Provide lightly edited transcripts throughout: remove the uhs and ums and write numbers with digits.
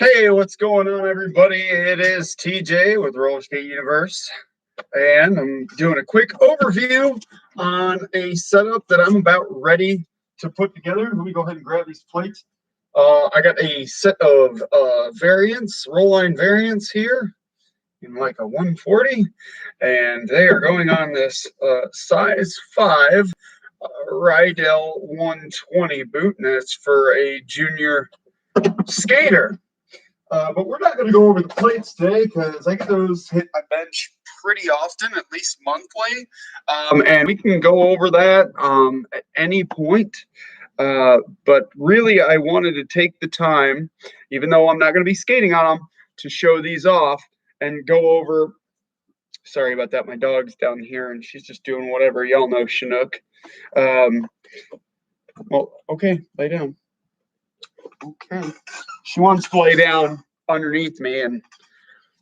Hey, what's going on, everybody? It is TJ with Rollerskate Universe, and I'm doing a quick overview on a setup that I'm about ready to put together. Let me go ahead and grab these plates. I got a set of variants, roll line variants here in like a 140, and they are going on this size 5 Riedell 120 boot, and it's for a junior skater. But we're not going to go over the plates today because I get those hit my bench pretty often, at least monthly. And we can go over that at any point. But really, I wanted to take the time, even though I'm not going to be skating on them, to show these off and go over. Sorry about that. My dog's down here and she's just doing whatever. Y'all know Chinook. Well, okay, lay down. Okay. She wants to lay down underneath me, and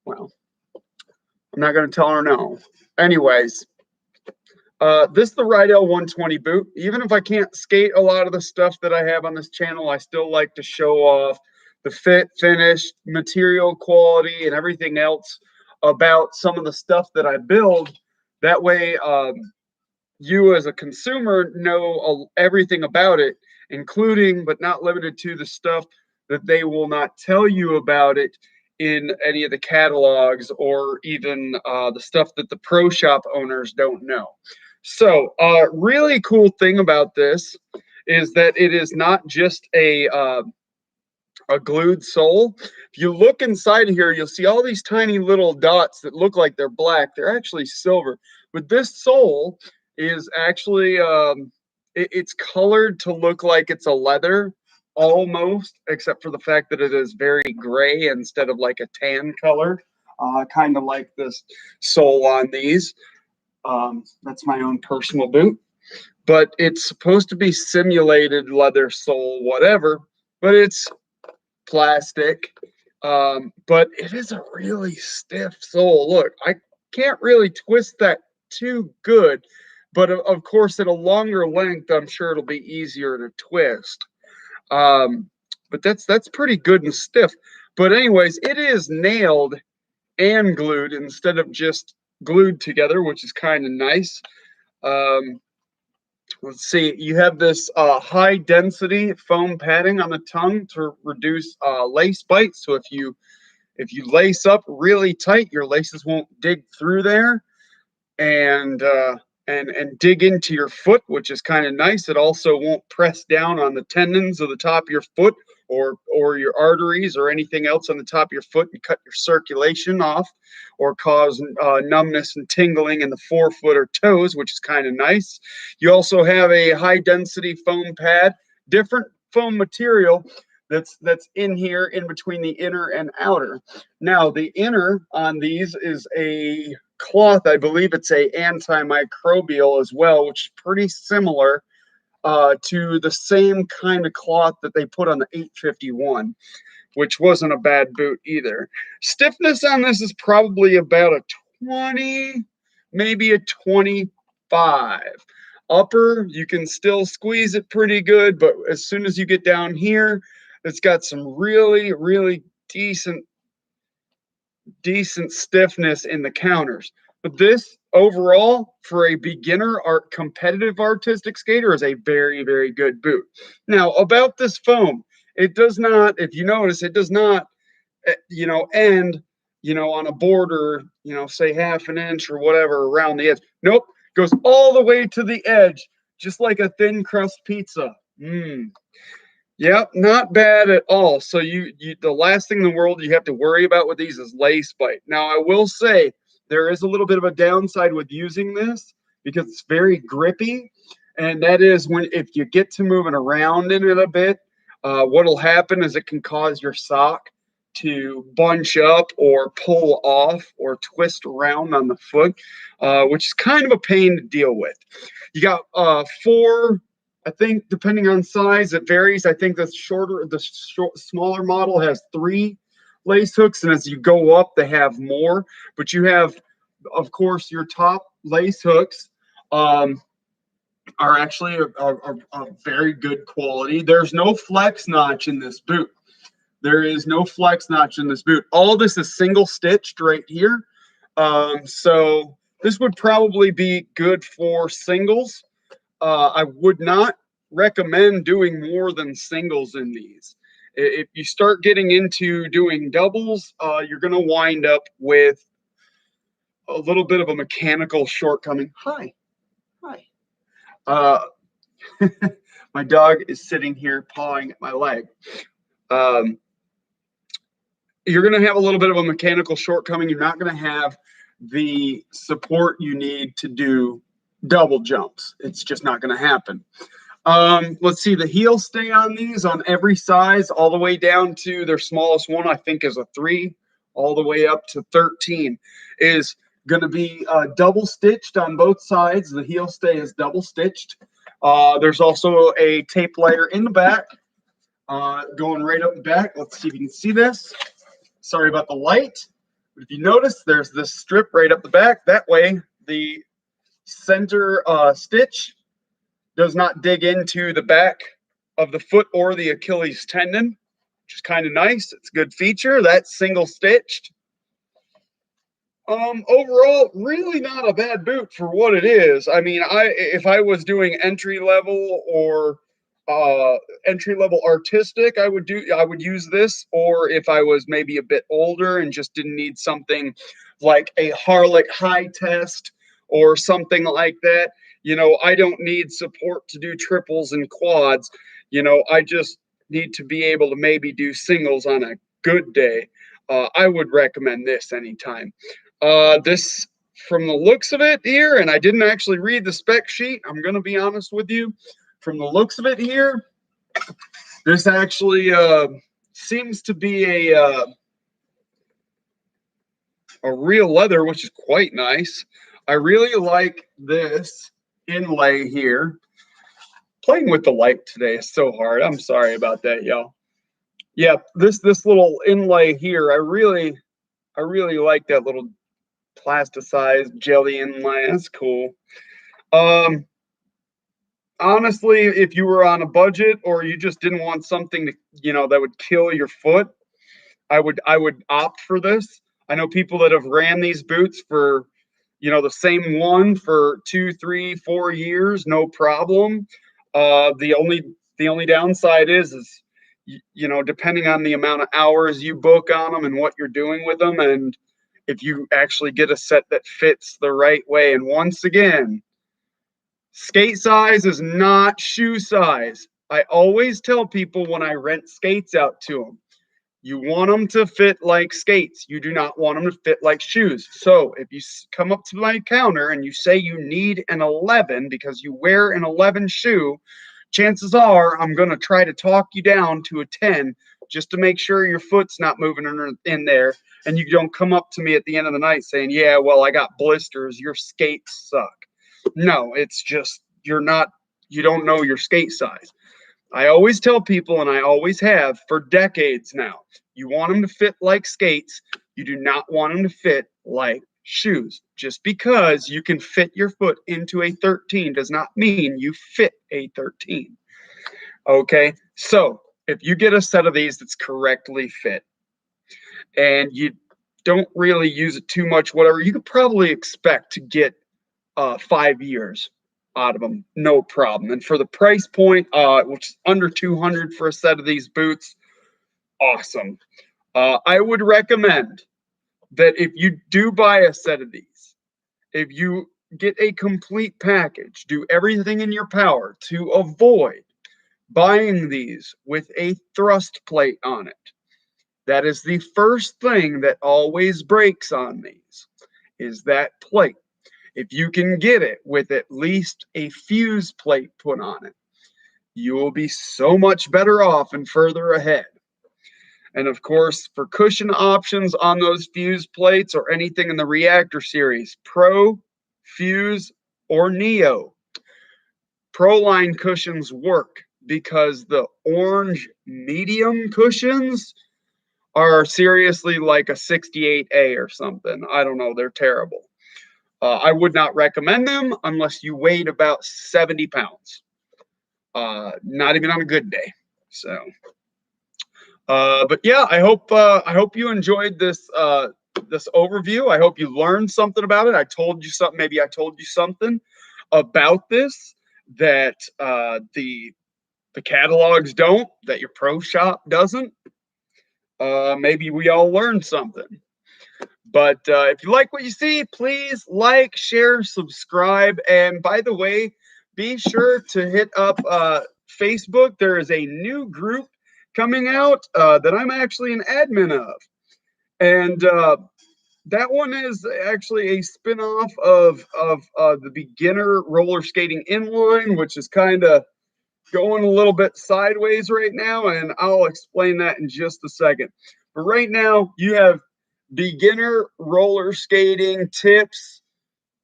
well, I'm not going to tell her no. Anyways, this is the Riedell 120 boot. Even if I can't skate a lot of the stuff that I have on this channel, I still like to show off the fit, finish, material quality, and everything else about some of the stuff that I build. That way, you as a consumer know everything about it, including but not limited to the stuff that they will not tell you about it in any of the catalogs, or even the stuff that the pro shop owners don't know. So really cool thing about this is that it is not just a glued sole. If you look inside of here, you'll see all these tiny little dots that look like they're black. They're actually silver. But this sole is actually it's colored to look like it's a leather almost, except for the fact that it is very gray instead of like a tan color, kind of like this sole on these. That's my own personal boot, but it's supposed to be simulated leather sole, whatever, but it's plastic. But it is a really stiff sole. Look, I can't really twist that too good, but of course at a longer length I'm sure it'll be easier to twist. But that's pretty good and stiff. But anyways, it is nailed and glued instead of just glued together, which is kind of nice. Let's see, you have this high density foam padding on the tongue to reduce lace bite. So if you lace up really tight, your laces won't dig through there and dig into your foot, which is kind of nice. It also won't press down on the tendons of the top of your foot or your arteries or anything else on the top of your foot and cut your circulation off or cause numbness and tingling in the forefoot or toes, which is kind of nice. You also have a high density foam pad, different foam material that's in here in between the inner and outer. Now the inner on these is a cloth. I believe it's a antimicrobial as well, which is pretty similar to the same kind of cloth that they put on the 851, which wasn't a bad boot either. Stiffness on this is probably about a 20, maybe a 25. Upper, you can still squeeze it pretty good, but as soon as you get down here, it's got some really, really decent stiffness in the counters. But this overall, for a beginner or competitive artistic skater, is a very, very good boot. Now, about this foam, it does not, if you notice, it does not, end, on a border, say half an inch or whatever around the edge. Nope, goes all the way to the edge, just like a thin crust pizza. Yep, not bad at all. So you the last thing in the world you have to worry about with these is lace bite. Now, I will say there is a little bit of a downside with using this because it's very grippy, and that is if you get to moving around in it a bit, what'll happen is it can cause your sock to bunch up or pull off or twist around on the foot, which is kind of a pain to deal with. You got four. I think depending on size, it varies. I think the smaller model has 3 lace hooks, and as you go up, they have more. But you have, of course, your top lace hooks are actually a very good quality. There's no flex notch in this boot. There is no flex notch in this boot. All this is single stitched right here. So this would probably be good for singles. I would not recommend doing more than singles in these. If you start getting into doing doubles, you're going to wind up with a little bit of a mechanical shortcoming. Hi. Uh, my dog is sitting here pawing at my leg. You're going to have a little bit of a mechanical shortcoming. You're not going to have the support you need to do double jumps. It's just not going to happen. Let's see, the heel stay on these on every size, all the way down to their smallest one, I think is a 3, all the way up to 13, is going to be double stitched on both sides. The heel stay is double stitched. There's also a tape layer in the back, going right up the back. Let's see if you can see this. Sorry about the light, but if you notice, there's this strip right up the back. That way, the center stitch does not dig into the back of the foot or the Achilles tendon, which is kind of nice. It's a good feature. That's single stitched. Overall, really not a bad boot for what it is. I mean, if I was doing entry level or entry level artistic, I would use this. Or if I was maybe a bit older and just didn't need something like a Harlech high test or something like that, you know, I don't need support to do triples and quads. You know, I just need to be able to maybe do singles on a good day. I would recommend this anytime. This, from the looks of it here, and I didn't actually read the spec sheet, I'm going to be honest with you. From the looks of it here, this actually seems to be a real leather, which is quite nice. I really like this inlay here. Playing with the light today is so hard. I'm sorry about that, y'all. Yeah, this little inlay here, I really like that little plasticized jelly inlay. That's cool. Honestly, if you were on a budget or you just didn't want something to, you know, that would kill your foot, I would opt for this. I know people that have ran these boots for, you know, the same one for 2, 3, 4 years, no problem. The only downside is you know, depending on the amount of hours you book on them and what you're doing with them, and if you actually get a set that fits the right way. And once again, skate size is not shoe size. I always tell people when I rent skates out to them, you want them to fit like skates. You do not want them to fit like shoes. So if you come up to my counter and you say you need an 11 because you wear an 11 shoe, chances are I'm going to try to talk you down to a 10 just to make sure your foot's not moving in there. And you don't come up to me at the end of the night saying, yeah, well, I got blisters. Your skates suck. No, it's just you don't know your skate size. I always tell people, and I always have for decades now, you want them to fit like skates. You do not want them to fit like shoes. Just because you can fit your foot into a 13 does not mean you fit a 13. Okay, so if you get a set of these that's correctly fit and you don't really use it too much, whatever, you could probably expect to get 5 years out of them, no problem. And for the price point, which is under 200 for a set of these boots, awesome. I would recommend that if you do buy a set of these, if you get a complete package, do everything in your power to avoid buying these with a thrust plate on it. That is the first thing that always breaks on these, is that plate. If you can get it with at least a fuse plate put on it, you will be so much better off and further ahead. And of course, for cushion options on those fuse plates or anything in the Reactor series, Pro, Fuse, or Neo, Pro line cushions work because the orange medium cushions are seriously like a 68A or something. I don't know. They're terrible. I would not recommend them unless you weighed about 70 pounds. Not even on a good day. So, But yeah, I hope you enjoyed this this overview. I hope you learned something about it. I told you something. Maybe I told you something about this that the catalogs don't, that your pro shop doesn't. Maybe we all learned something. But if you like what you see, please like, share, subscribe. And by the way, be sure to hit up Facebook. There is a new group coming out that I'm actually an admin of. And that one is actually a spin-off of the beginner roller skating inline, which is kind of going a little bit sideways right now, and I'll explain that in just a second. But right now, you have beginner roller skating tips,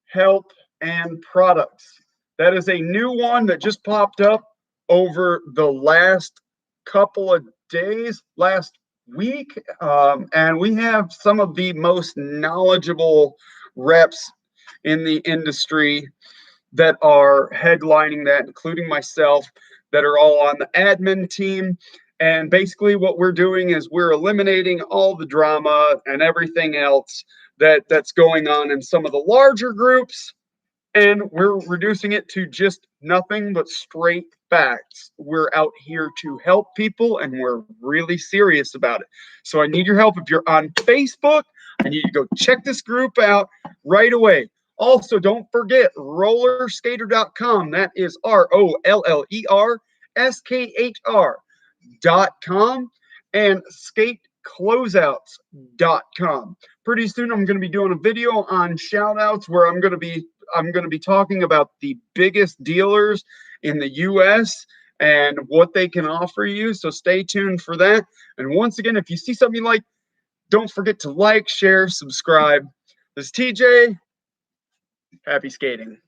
help, and products. That is a new one that just popped up over the last couple of days, last week, and we have some of the most knowledgeable reps in the industry that are headlining that, including myself, that are all on the admin team. And basically, what we're doing is we're eliminating all the drama and everything else that's going on in some of the larger groups, and we're reducing it to just nothing but straight facts. We're out here to help people, and we're really serious about it. So I need your help. If you're on Facebook, I need you to go check this group out right away. Also, don't forget rollerskater.com. That is rollerskater.com, and skatecloseouts.com. Pretty soon I'm going to be doing a video on shout outs where I'm going to be talking about the biggest dealers in the US and what they can offer you. So stay tuned for that. And once again, if you see something you like, don't forget to like, share, subscribe. This is TJ. Happy skating.